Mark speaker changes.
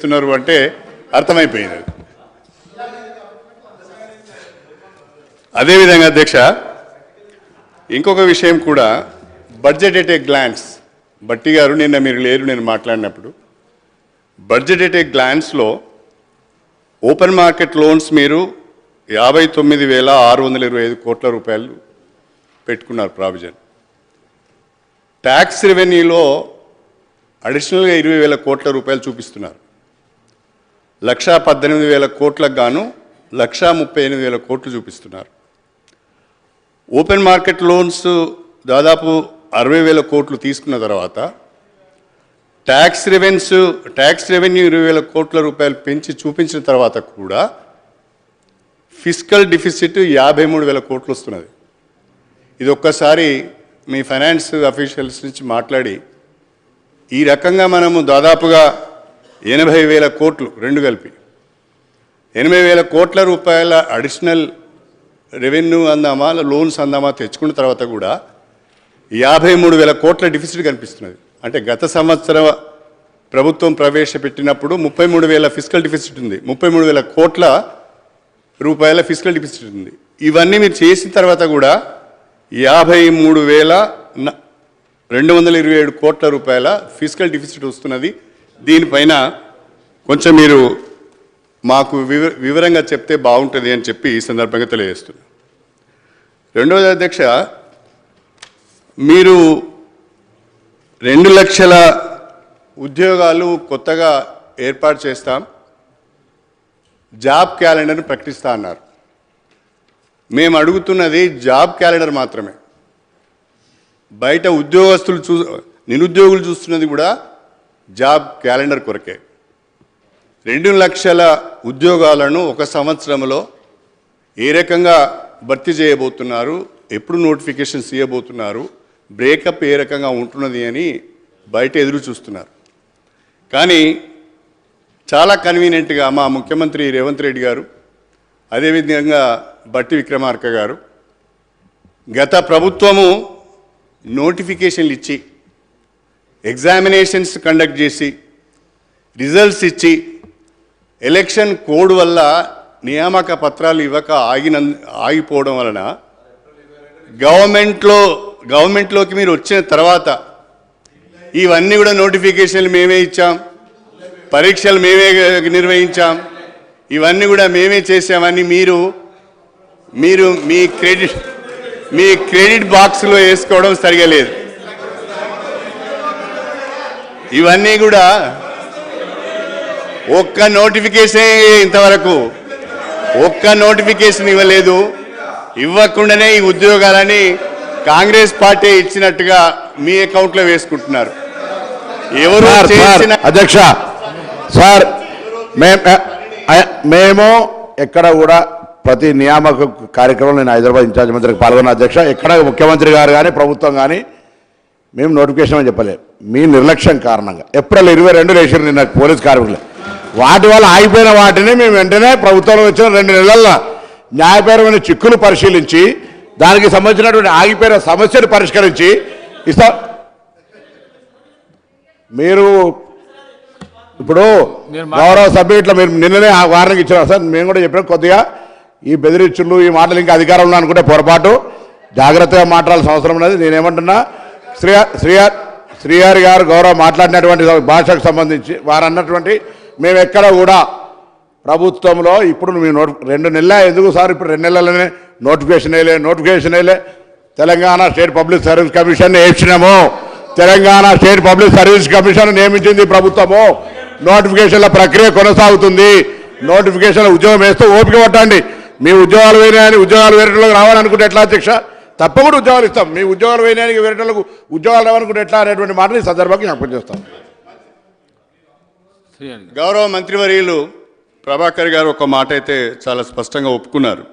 Speaker 1: చేస్తున్నారు అంటే అర్థమైపోయింది. అదేవిధంగా అధ్యక్ష ఇంకొక విషయం కూడా బడ్జెట్ ఎట్ ఏ గ్లాన్స్ బట్టి గారు నిన్న మీరు లేరు నేను మాట్లాడినప్పుడు బడ్జెట్ ఎట్ ఏ గ్లాన్స్లో ఓపెన్ మార్కెట్ లోన్స్ మీరు 59,625 కోట్ల రూపాయలు పెట్టుకున్నారు ప్రావిజన్. ట్యాక్స్ రెవెన్యూలో అడిషనల్గా 20,000 కోట్ల రూపాయలు చూపిస్తున్నారు. 118,000 కోట్లకు గాను 138,000 కోట్లు చూపిస్తున్నారు. ఓపెన్ మార్కెట్ లోన్స్ దాదాపు 60,000 కోట్లు తీసుకున్న తర్వాత ట్యాక్స్ రెవెన్యూ 20,000 కోట్ల రూపాయలు పెంచి చూపించిన తర్వాత కూడా ఫిస్కల్ డిఫిసిట్ 53,000 కోట్లు వస్తున్నది. ఇది ఒక్కసారి మీ ఫైనాన్స్ అఫీషియల్స్ నుంచి మాట్లాడి ఈ రకంగా మనము దాదాపుగా 80,000 కోట్లు రెండు కలిపి 80,000 కోట్ల రూపాయల అడిషనల్ రెవెన్యూ అందామా లోన్స్ అందామా తెచ్చుకున్న తర్వాత కూడా 53,000 కోట్ల డిఫిసిట్ కనిపిస్తున్నది. అంటే గత సంవత్సరం ప్రభుత్వం ప్రవేశపెట్టినప్పుడు 33,000 ఫిస్కల్ డిఫిసిట్ ఉంది, 33,000 కోట్ల రూపాయల ఫిస్కల్ డిఫిసిట్ ఉంది. ఇవన్నీ మీరు చేసిన తర్వాత కూడా 53,227 కోట్ల రూపాయల ఫిస్కల్ డిఫిసిట్ వస్తున్నది. దీనిపైన కొంచెం మీరు మాకు వివరంగా చెప్తే బాగుంటుంది అని చెప్పి ఈ సందర్భంగా తెలియజేస్తున్నాను. రెండవది అధ్యక్ష, మీరు 2 లక్షల ఉద్యోగాలు కొత్తగా ఏర్పాటు చేస్తాం, జాబ్ క్యాలెండర్ని ప్రకటిస్తా అన్నారు. మేము అడుగుతున్నది జాబ్ క్యాలెండర్ మాత్రమే. బయట నిరుద్యోగులు చూస్తున్నది కూడా జాబ్ క్యాలెండర్ కొరకే. 2 లక్షల ఉద్యోగాలను ఒక సంవత్సరంలో ఏ రకంగా భర్తీ చేయబోతున్నారు, ఎప్పుడు నోటిఫికేషన్స్ ఇవ్వబోతున్నారు, బ్రేకప్ ఏ రకంగా ఉంటున్నది అని బయట ఎదురు చూస్తున్నారు. కానీ చాలా కన్వీనియంట్గా మా ముఖ్యమంత్రి రేవంత్ రెడ్డి గారు, అదేవిధంగా బట్టి విక్రమార్క గారు గత ప్రభుత్వము నోటిఫికేషన్లు ఇచ్చి ఎగ్జామినేషన్స్ కండక్ట్ చేసి రిజల్ట్స్ ఇచ్చి ఎలక్షన్ కోడ్ వల్ల నియామక పత్రాలు ఇవ్వక ఆగిపోవడం వలన గవర్నమెంట్లోకి మీరు వచ్చిన తర్వాత ఇవన్నీ కూడా నోటిఫికేషన్లు మేమే ఇచ్చాం, పరీక్షలు మేమే నిర్వహించాం, ఇవన్నీ కూడా మేమే చేసామని మీరు మీ క్రెడిట్ బాక్స్లో వేసుకోవడం సరిగా లేదు. ఇవన్నీ కూడా ఒక్క నోటిఫికేషన్ ఇంతవరకు ఇవ్వలేదు. ఇవ్వకుండానే ఈ ఉద్యోగాలని కాంగ్రెస్ పార్టీ ఇచ్చినట్టుగా మీ అకౌంట్లో వేసుకుంటున్నారు. ఎవరు
Speaker 2: అధ్యక్ష సార్, మేము ఎక్కడ కూడా ప్రతి నియామక కార్యక్రమం నేను హైదరాబాద్ ఇన్ఛార్జ్ మంత్రికి పాల్గొన్న అధ్యక్ష. ఎక్కడ ముఖ్యమంత్రి గారు కానీ ప్రభుత్వం కానీ మేము నోటిఫికేషన్ అని చెప్పలేదు. మీ నిర్లక్ష్యం కారణంగా ఏప్రిల్ 22 వేసారు నిన్న పోలీస్ కార్మికులు. వాటి వల్ల ఆగిపోయిన వాటిని మేము వెంటనే ప్రభుత్వంలో వచ్చిన 2 నెలల్లో న్యాయపరమైన చిక్కులు పరిశీలించి దానికి సంబంధించినటువంటి ఆగిపోయిన సమస్యను పరిష్కరించి ఇస్తా. మీరు ఇప్పుడు గౌరవ సభ్యులు మీరు నిన్ననే ఆ వార్నింగ్ ఇచ్చినారు సార్. మేము కూడా చెప్పిన కొద్దిగా ఈ బెదిరించులు ఈ మాటలు ఇంకా అధికారంలో అనుకుంటే పొరపాటు, జాగ్రత్తగా మాట్లాడాల్సిన అవసరం ఉన్నది. నేనేమంటున్నా, శ్రీహరి గారు గౌరవ మాట్లాడినటువంటి భాషకు సంబంధించి వారు అన్నటువంటి మేము ఎక్కడ కూడా ప్రభుత్వంలో ఇప్పుడు మీ 2 నెలల ఎందుకు సార్, ఇప్పుడు 2 నెలలనే నోటిఫికేషన్ వేయలే. Telangana state public service commission వేసినాము. Telangana state public service commission నియమించింది ప్రభుత్వము. నోటిఫికేషన్ల ప్రక్రియ కొనసాగుతుంది. నోటిఫికేషన్ల ఉద్యోగం వేస్తూ ఓపిక పట్టండి. మీ ఉద్యోగాలు వేయని ఉద్యోగాలు వేరేటోళ్ళకి రావాలనుకుంటే ఎట్లా అధ్యక్ష? తప్పకుండా ఉద్యోగాలు ఇస్తాం. మీ ఉద్యోగాలు వేయడానికి వేరేటోళ్ళకు ఉద్యోగాలు రావాలనుకుంటే ఎట్లా అనేటువంటి మాటలు ఈ సందర్భంగా జ్ఞాపకం చేస్తాం.
Speaker 1: గౌరవ మంత్రివర్యులు ప్రభాకర్ గారు ఒక మాట అయితే చాలా స్పష్టంగా ఒప్పుకున్నారు.